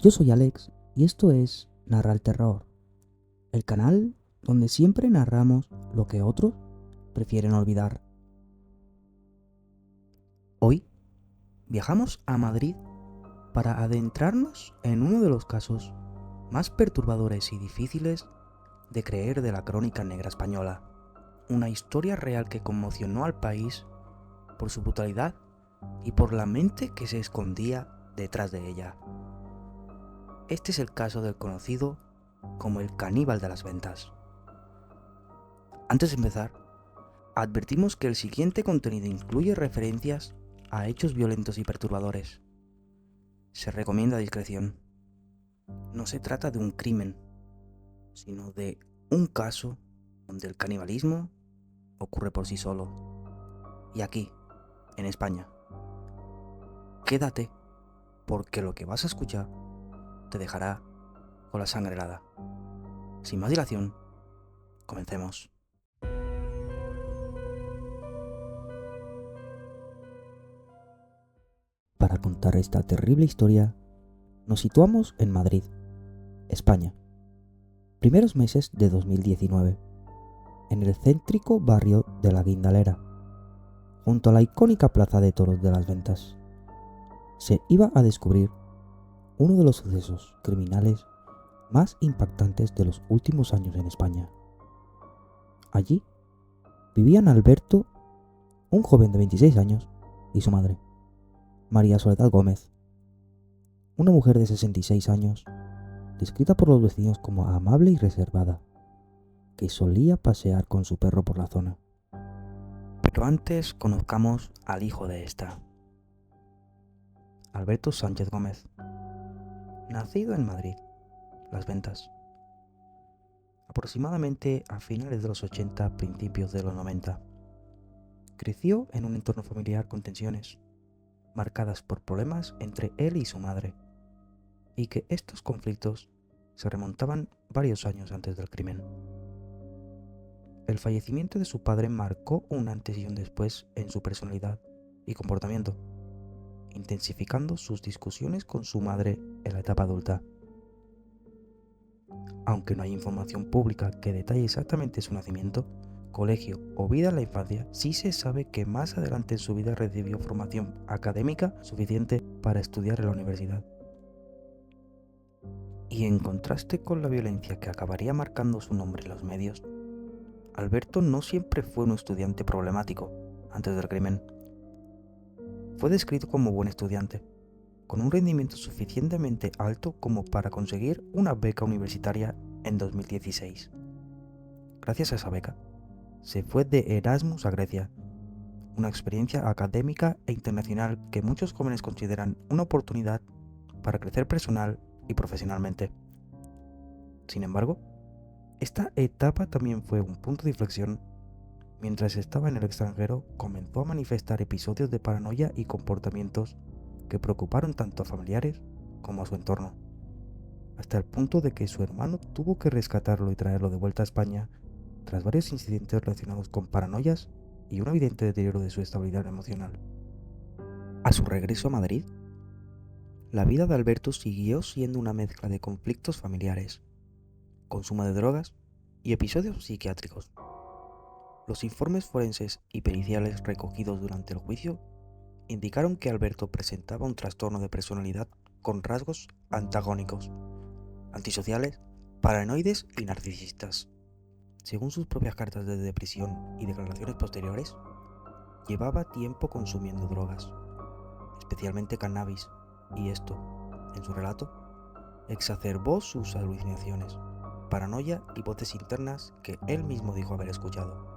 Yo soy Alex y esto es Narra el Terror, el canal donde siempre narramos lo que otros prefieren olvidar. Hoy viajamos a Madrid para adentrarnos en uno de los casos más perturbadores y difíciles de creer de la crónica negra española. Una historia real que conmocionó al país por su brutalidad y por la mente que se escondía detrás de ella. Este es el caso del conocido como el caníbal de las ventas. Antes de empezar, advertimos que el siguiente contenido incluye referencias a hechos violentos y perturbadores. Se recomienda discreción. No se trata de un crimen, sino de un caso donde el canibalismo ocurre por sí solo. Y aquí, en España. Quédate, porque lo que vas a escuchar te dejará con la sangre helada. Sin más dilación, comencemos. Para contar esta terrible historia, nos situamos en Madrid, España. Primeros meses de 2019, en el céntrico barrio de La Guindalera, junto a la icónica plaza de toros de las Ventas, se iba a descubrir uno de los sucesos criminales más impactantes de los últimos años en España. Allí vivían Alberto, un joven de 26 años, y su madre, María Soledad Gómez, una mujer de 66 años, descrita por los vecinos como amable y reservada, que solía pasear con su perro por la zona. Pero antes conozcamos al hijo de esta, Alberto Sánchez Gómez, nacido en Madrid, Las Ventas, aproximadamente a finales de los 80, principios de los 90. Creció en un entorno familiar con tensiones, marcadas por problemas entre él y su madre, y que estos conflictos se remontaban varios años antes del crimen. El fallecimiento de su padre marcó un antes y un después en su personalidad y comportamiento, intensificando sus discusiones con su madre en la etapa adulta. Aunque no hay información pública que detalle exactamente su nacimiento, colegio o vida en la infancia, sí se sabe que más adelante en su vida recibió formación académica suficiente para estudiar en la universidad. Y en contraste con la violencia que acabaría marcando su nombre en los medios, Alberto no siempre fue un estudiante problemático antes del crimen. Fue descrito como buen estudiante, con un rendimiento suficientemente alto como para conseguir una beca universitaria en 2016. Gracias a esa beca, se fue de Erasmus a Grecia, una experiencia académica e internacional que muchos jóvenes consideran una oportunidad para crecer personal y profesionalmente. Sin embargo, esta etapa también fue un punto de inflexión. Mientras estaba en el extranjero, comenzó a manifestar episodios de paranoia y comportamientos que preocuparon tanto a familiares como a su entorno, hasta el punto de que su hermano tuvo que rescatarlo y traerlo de vuelta a España tras varios incidentes relacionados con paranoias y un evidente deterioro de su estabilidad emocional. A su regreso a Madrid, la vida de Alberto siguió siendo una mezcla de conflictos familiares, consumo de drogas y episodios psiquiátricos. Los informes forenses y periciales recogidos durante el juicio indicaron que Alberto presentaba un trastorno de personalidad con rasgos antagónicos, antisociales, paranoides y narcisistas. Según sus propias cartas de prisión y declaraciones posteriores, llevaba tiempo consumiendo drogas, especialmente cannabis, y esto, en su relato, exacerbó sus alucinaciones, paranoia y voces internas que él mismo dijo haber escuchado.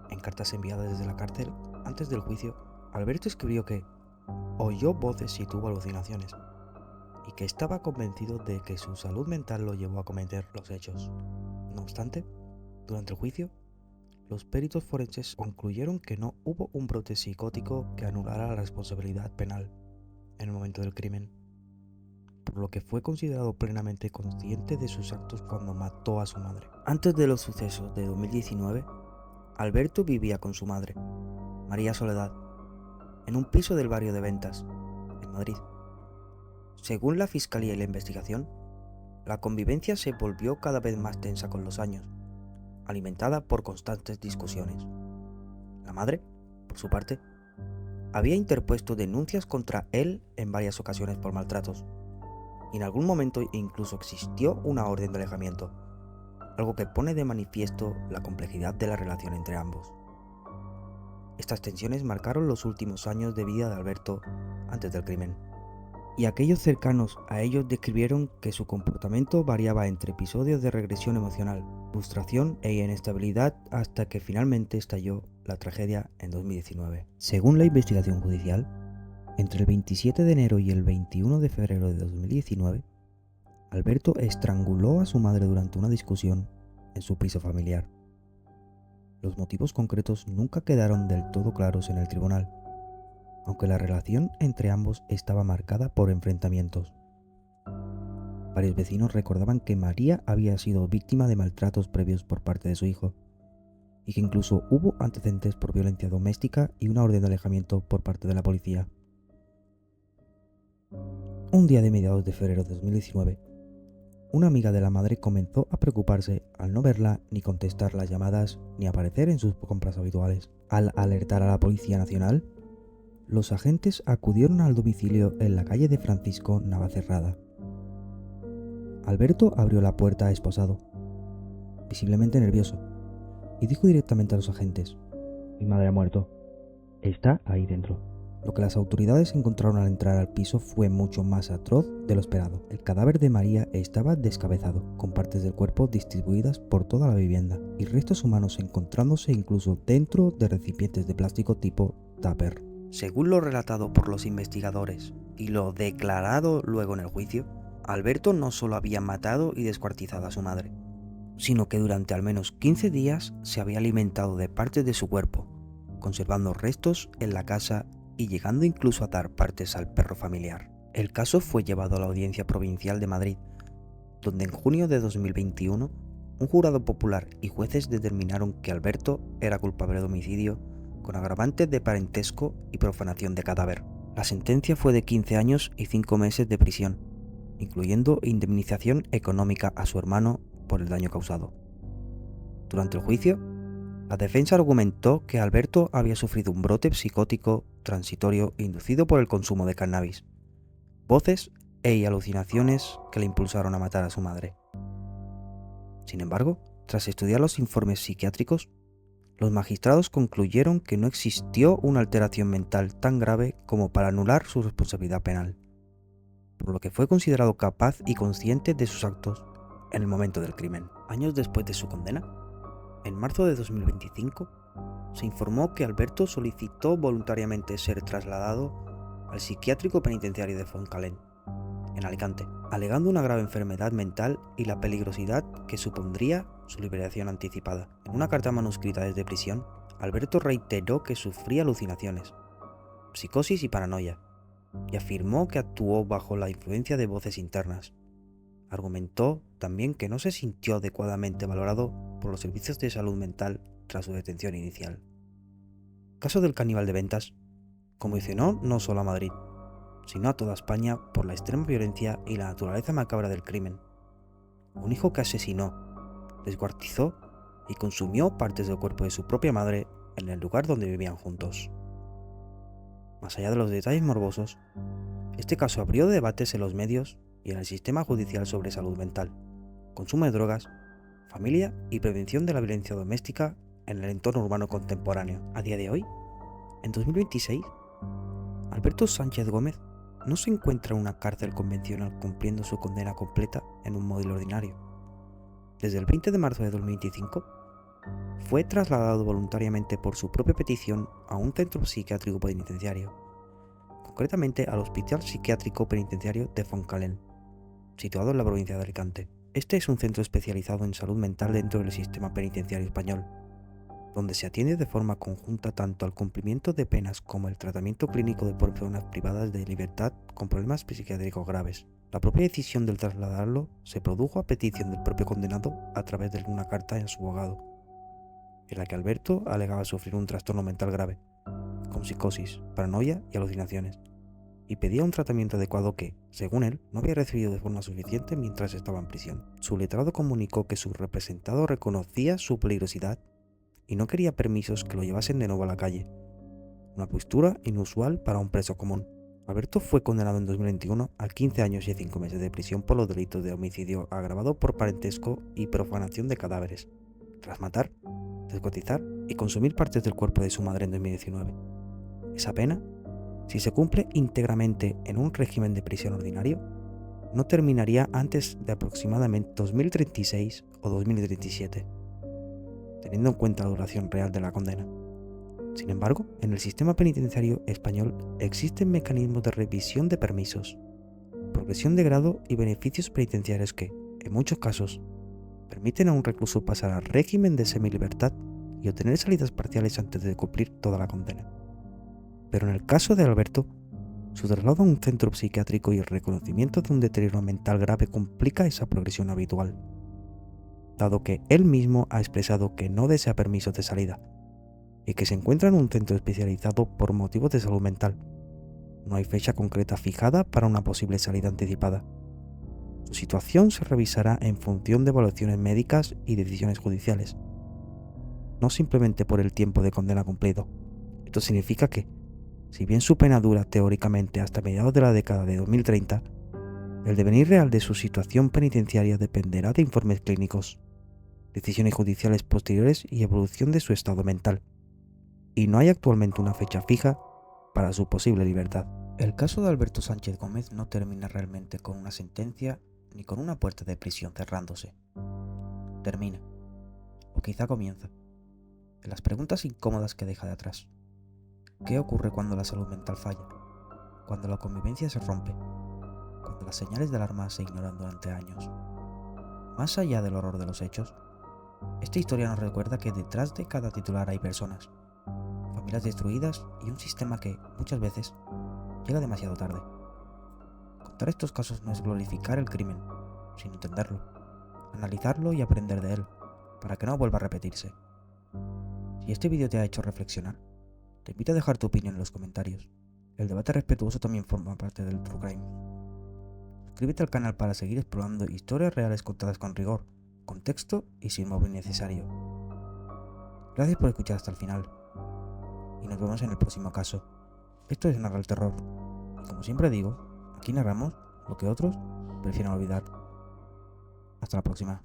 En cartas enviadas desde la cárcel antes del juicio, Alberto escribió que oyó voces y tuvo alucinaciones, y que estaba convencido de que su salud mental lo llevó a cometer los hechos. No obstante, durante el juicio, los peritos forenses concluyeron que no hubo un brote psicótico que anulara la responsabilidad penal en el momento del crimen, por lo que fue considerado plenamente consciente de sus actos cuando mató a su madre. Antes de los sucesos de 2019, Alberto vivía con su madre, María Soledad, en un piso del barrio de Ventas, en Madrid. Según la fiscalía y la investigación, la convivencia se volvió cada vez más tensa con los años, alimentada por constantes discusiones. La madre, por su parte, había interpuesto denuncias contra él en varias ocasiones por maltratos, y en algún momento incluso existió una orden de alejamiento, algo que pone de manifiesto la complejidad de la relación entre ambos. Estas tensiones marcaron los últimos años de vida de Alberto antes del crimen, y aquellos cercanos a ellos describieron que su comportamiento variaba entre episodios de regresión emocional, frustración e inestabilidad hasta que finalmente estalló la tragedia en 2019. Según la investigación judicial, entre el 27 de enero y el 21 de febrero de 2019, Alberto estranguló a su madre durante una discusión en su piso familiar. Los motivos concretos nunca quedaron del todo claros en el tribunal, aunque la relación entre ambos estaba marcada por enfrentamientos. Varios vecinos recordaban que María había sido víctima de maltratos previos por parte de su hijo, y que incluso hubo antecedentes por violencia doméstica y una orden de alejamiento por parte de la policía. Un día de mediados de febrero de 2019, una amiga de la madre comenzó a preocuparse al no verla ni contestar las llamadas ni aparecer en sus compras habituales. Al alertar a la Policía Nacional, los agentes acudieron al domicilio en la calle de Francisco Navacerrada. Alberto abrió la puerta esposado, visiblemente nervioso, y dijo directamente a los agentes: "Mi madre ha muerto. Está ahí dentro". Lo que las autoridades encontraron al entrar al piso fue mucho más atroz de lo esperado. El cadáver de María estaba descabezado, con partes del cuerpo distribuidas por toda la vivienda, y restos humanos encontrándose incluso dentro de recipientes de plástico tipo tupper. Según lo relatado por los investigadores y lo declarado luego en el juicio, Alberto no solo había matado y descuartizado a su madre, sino que durante al menos 15 días se había alimentado de partes de su cuerpo, conservando restos en la casa y llegando incluso a dar partes al perro familiar. El caso fue llevado a la Audiencia Provincial de Madrid, donde en junio de 2021 un jurado popular y jueces determinaron que Alberto era culpable de homicidio con agravantes de parentesco y profanación de cadáver. La sentencia fue de 15 años y 5 meses de prisión, incluyendo indemnización económica a su hermano por el daño causado. Durante el juicio, la defensa argumentó que Alberto había sufrido un brote psicótico transitorio inducido por el consumo de cannabis, voces y alucinaciones que le impulsaron a matar a su madre. Sin embargo, tras estudiar los informes psiquiátricos, los magistrados concluyeron que no existió una alteración mental tan grave como para anular su responsabilidad penal, por lo que fue considerado capaz y consciente de sus actos en el momento del crimen. Años después de su condena, en marzo de 2025, se informó que Alberto solicitó voluntariamente ser trasladado al psiquiátrico penitenciario de Fontcalent, en Alicante, alegando una grave enfermedad mental y la peligrosidad que supondría su liberación anticipada. En una carta manuscrita desde prisión, Alberto reiteró que sufría alucinaciones, psicosis y paranoia, y afirmó que actuó bajo la influencia de voces internas. Argumentó también que no se sintió adecuadamente valorado por los servicios de salud mental tras su detención inicial. El caso del caníbal de Ventas conmocionó no solo a Madrid, sino a toda España por la extrema violencia y la naturaleza macabra del crimen. Un hijo que asesinó, descuartizó y consumió partes del cuerpo de su propia madre en el lugar donde vivían juntos. Más allá de los detalles morbosos, este caso abrió debates en los medios y en el sistema judicial sobre salud mental, consumo de drogas, familia y prevención de la violencia doméstica en el entorno urbano contemporáneo. A día de hoy, en 2026, Alberto Sánchez Gómez no se encuentra en una cárcel convencional cumpliendo su condena completa en un módulo ordinario. Desde el 20 de marzo de 2025, fue trasladado voluntariamente por su propia petición a un centro psiquiátrico penitenciario, concretamente al Hospital Psiquiátrico Penitenciario de Fontcalent, situado en la provincia de Alicante. Este es un centro especializado en salud mental dentro del sistema penitenciario español, donde se atiende de forma conjunta tanto al cumplimiento de penas como el tratamiento clínico de personas privadas de libertad con problemas psiquiátricos graves. La propia decisión del trasladarlo se produjo a petición del propio condenado a través de una carta a su abogado, en la que Alberto alegaba sufrir un trastorno mental grave, con psicosis, paranoia y alucinaciones, y pedía un tratamiento adecuado que, según él, no había recibido de forma suficiente mientras estaba en prisión. Su letrado comunicó que su representado reconocía su peligrosidad y no quería permisos que lo llevasen de nuevo a la calle, una postura inusual para un preso común. Alberto fue condenado en 2021 a 15 años y 5 meses de prisión por los delitos de homicidio agravado por parentesco y profanación de cadáveres, tras matar, descuartizar y consumir partes del cuerpo de su madre en 2019. Esa pena, si se cumple íntegramente en un régimen de prisión ordinario, no terminaría antes de aproximadamente 2036 o 2037, teniendo en cuenta la duración real de la condena. Sin embargo, en el sistema penitenciario español existen mecanismos de revisión de permisos, progresión de grado y beneficios penitenciarios que, en muchos casos, permiten a un recluso pasar al régimen de semilibertad y obtener salidas parciales antes de cumplir toda la condena. Pero en el caso de Alberto, su traslado a un centro psiquiátrico y el reconocimiento de un deterioro mental grave complica esa progresión habitual, dado que él mismo ha expresado que no desea permisos de salida y que se encuentra en un centro especializado por motivos de salud mental. No hay fecha concreta fijada para una posible salida anticipada. Su situación se revisará en función de evaluaciones médicas y decisiones judiciales, no simplemente por el tiempo de condena cumplido. Esto significa que, si bien su pena dura teóricamente hasta mediados de la década de 2030, el devenir real de su situación penitenciaria dependerá de informes clínicos, decisiones judiciales posteriores y evolución de su estado mental, y no hay actualmente una fecha fija para su posible libertad. El caso de Alberto Sánchez Gómez no termina realmente con una sentencia ni con una puerta de prisión cerrándose. Termina, o quizá comienza, en las preguntas incómodas que deja de atrás. ¿Qué ocurre cuando la salud mental falla? Cuando la convivencia se rompe, cuando las señales de alarma se ignoran durante años. Más allá del horror de los hechos, esta historia nos recuerda que detrás de cada titular hay personas, familias destruidas y un sistema que, muchas veces, llega demasiado tarde. Contar estos casos no es glorificar el crimen, sino entenderlo, analizarlo y aprender de él, para que no vuelva a repetirse. Si este vídeo te ha hecho reflexionar, te invito a dejar tu opinión en los comentarios. El debate respetuoso también forma parte del True Crime. Suscríbete al canal para seguir explorando historias reales contadas con rigor, contexto y sin móvil innecesario. Gracias por escuchar hasta el final, y nos vemos en el próximo caso. Esto es Narra el Terror, y como siempre digo, aquí narramos lo que otros prefieren olvidar. Hasta la próxima.